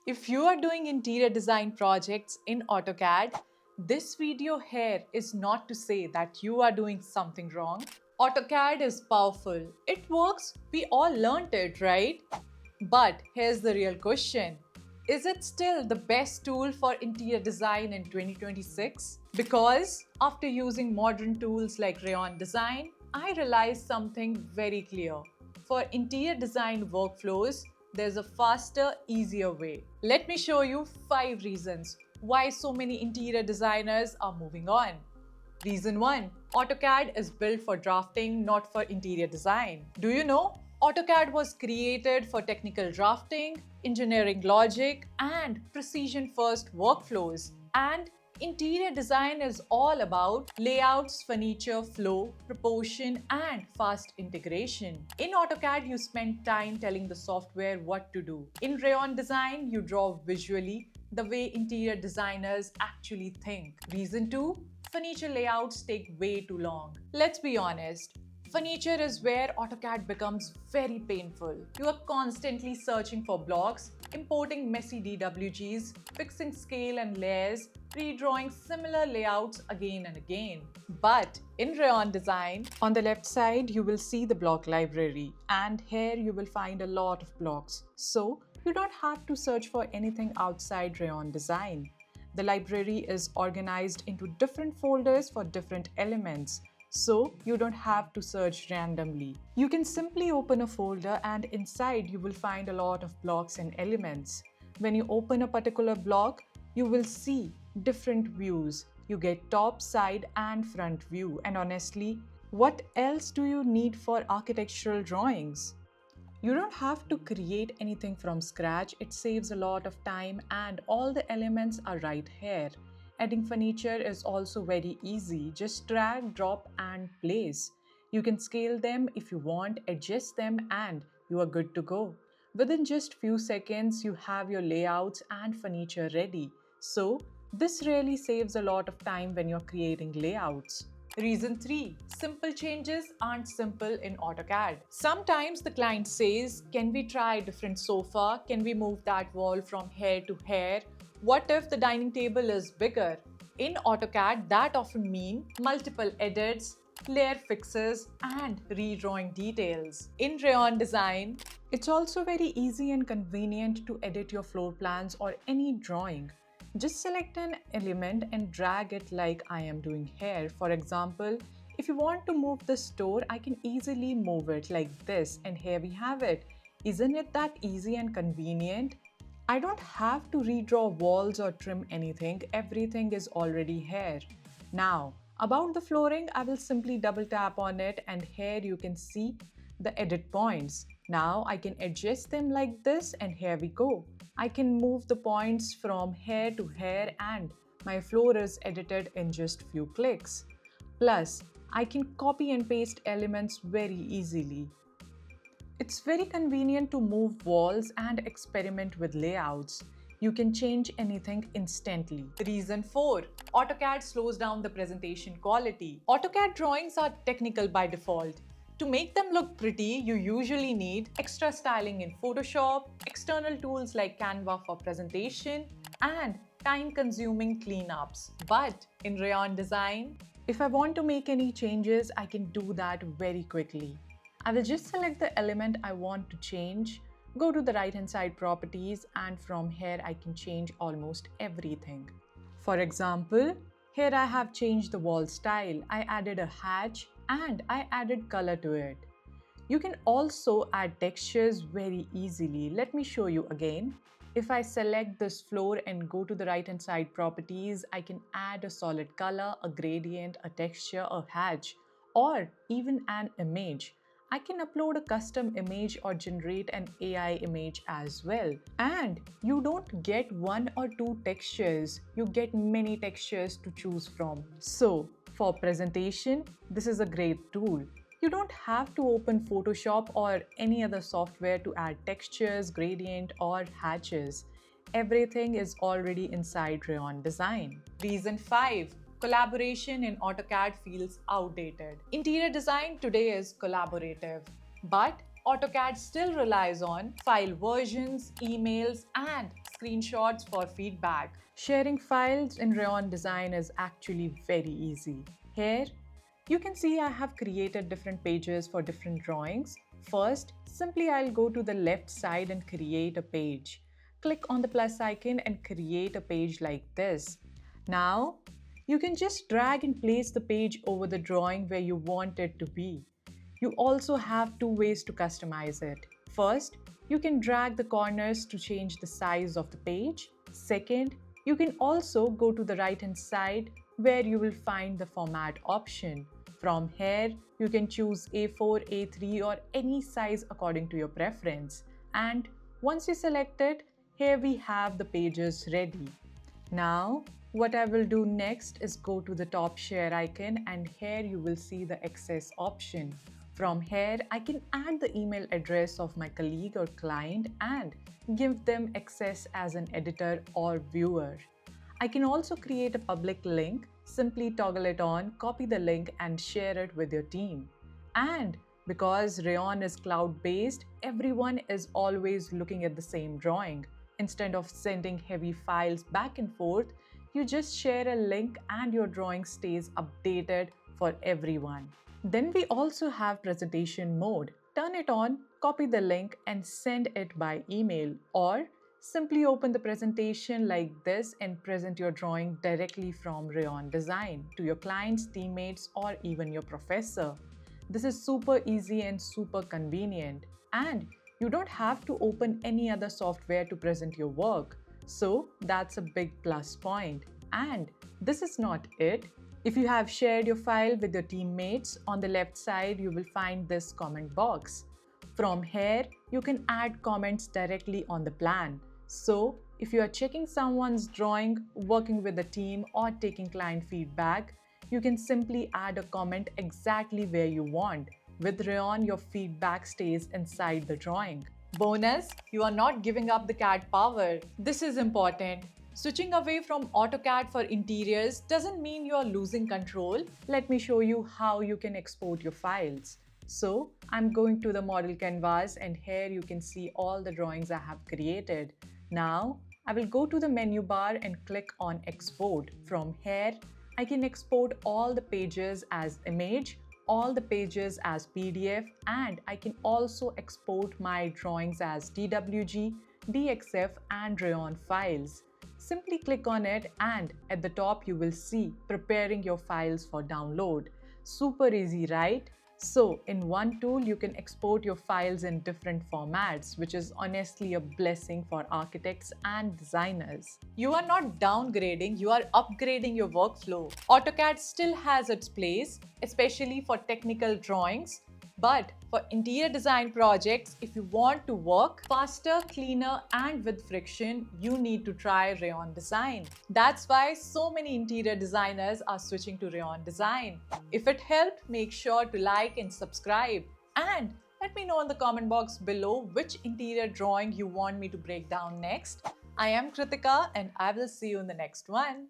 If you are doing interior design projects in AutoCAD, this video here is not to say that you are doing something wrong. AutoCAD is powerful. It works. We all learned it, right? But here's the real question. Is it still the best tool for interior design in 2026? Because after using modern tools like Rayon Design, I realized something very clear. For interior design workflows, there's a faster, easier way. Let me show you 5 reasons why so many interior designers are moving on. Reason 1. AutoCAD is built for drafting, not for interior design. Do you know? AutoCAD was created for technical drafting, engineering logic, and precision first workflows. And interior design is all about layouts, furniture, flow, proportion, and fast integration. In AutoCAD, you spend time telling the software what to do. In Rayon Design, you draw visually the way interior designers actually think. Reason 2. Furniture layouts take way too long. Let's be honest. Furniture is where AutoCAD becomes very painful. You are constantly searching for blocks, importing messy DWGs, fixing scale and layers, redrawing similar layouts again and again. But in Rayon Design, on the left side, you will see the block library, and here you will find a lot of blocks. So you don't have to search for anything outside Rayon Design. The library is organized into different folders for different elements, so you don't have to search randomly. You can simply open a folder and inside you will find a lot of blocks and elements. When you open a particular block, you will see different views. You get top, side, and front view. And honestly, what else do you need for architectural drawings? You don't have to create anything from scratch. It saves a lot of time and all the elements are right here. Adding furniture is also very easy. Just drag, drop and place. You can scale them if you want, adjust them and you are good to go. Within just few seconds, you have your layouts and furniture ready. So, this really saves a lot of time when you're creating layouts. Reason 3. Simple changes aren't simple in AutoCAD. Sometimes the client says, can we try a different sofa? Can we move that wall from here to here? What if the dining table is bigger? In AutoCAD, that often means multiple edits, layer fixes, and redrawing details. In Rayon Design, it's also very easy and convenient to edit your floor plans or any drawing. Just select an element and drag it like I am doing here. For example, if you want to move this door, I can easily move it like this, and here we have it. Isn't it that easy and convenient? I don't have to redraw walls or trim anything. Everything is already here. Now, about the flooring, I will simply double tap on it and here you can see the edit points. Now I can adjust them like this and here we go. I can move the points from here to here and my floor is edited in just few clicks. Plus, I can copy and paste elements very easily. It's very convenient to move walls and experiment with layouts. You can change anything instantly. Reason 4. AutoCAD slows down the presentation quality. AutoCAD drawings are technical by default. To make them look pretty, you usually need extra styling in Photoshop, external tools like Canva for presentation, and time-consuming cleanups. But in Rayon Design, if I want to make any changes, I can do that very quickly. I will just select the element I want to change, go to the right-hand side properties, and from here I can change almost everything. For example, here I have changed the wall style. I added a hatch and I added color to it. You can also add textures very easily. Let me show you again. If I select this floor and go to the right-hand side properties, I can add a solid color, a gradient, a texture, a hatch, or even an image. I can upload a custom image or generate an AI image as well. And you don't get one or two textures, you get many textures to choose from. So, for presentation, this is a great tool. You don't have to open Photoshop or any other software to add textures, gradient, or hatches. Everything is already inside Rayon Design. Reason 5. Collaboration in AutoCAD feels outdated. Interior design today is collaborative, but AutoCAD still relies on file versions, emails, and screenshots for feedback. Sharing files in Rayon Design is actually very easy. Here, you can see I have created different pages for different drawings. First, simply I'll go to the left side and create a page. Click on the plus icon and create a page like this. Now, you can just drag and place the page over the drawing where you want it to be. You also have two ways to customize it. First, you can drag the corners to change the size of the page. Second, you can also go to the right hand side where you will find the format option. From here, you can choose A4, A3 or any size according to your preference. And once you select it, here we have the pages ready. Now, what I will do next is go to the top share icon and here you will see the access option. From here, I can add the email address of my colleague or client and give them access as an editor or viewer. I can also create a public link. Simply toggle it on, copy the link and share it with your team. And because Rayon is cloud-based, everyone is always looking at the same drawing. Instead of sending heavy files back and forth, you just share a link and your drawing stays updated for everyone. Then we also have presentation mode. Turn it on, copy the link and send it by email, or simply open the presentation like this and present your drawing directly from Rayon Design to your clients, teammates, or even your professor. This is super easy and super convenient. And you don't have to open any other software to present your work. So that's a big plus point. And this is not it. If you have shared your file with your teammates, on the left side you will find this comment box. From here, you can add comments directly on the plan. So, if you are checking someone's drawing, working with a team, or taking client feedback, you can simply add a comment exactly where you want. With Rayon, your feedback stays inside the drawing. Bonus, you are not giving up the CAD power. This is important. Switching away from AutoCAD for interiors doesn't mean you are losing control. Let me show you how you can export your files. So, I'm going to the model canvas and here you can see all the drawings I have created. Now, I will go to the menu bar and click on Export. From here, I can export all the pages as image, all the pages as PDF, and I can also export my drawings as DWG, DXF, and Rayon files. Simply click on it and at the top you will see preparing your files for download. Super easy, right? So, in one tool, you can export your files in different formats, which is honestly a blessing for architects and designers. You are not downgrading, you are upgrading your workflow. AutoCAD still has its place, especially for technical drawings. But for interior design projects, if you want to work faster, cleaner, and with friction, you need to try Rayon Design. That's why so many interior designers are switching to Rayon Design. If it helped, make sure to like and subscribe. And let me know in the comment box below which interior drawing you want me to break down next. I am Kritika and I will see you in the next one.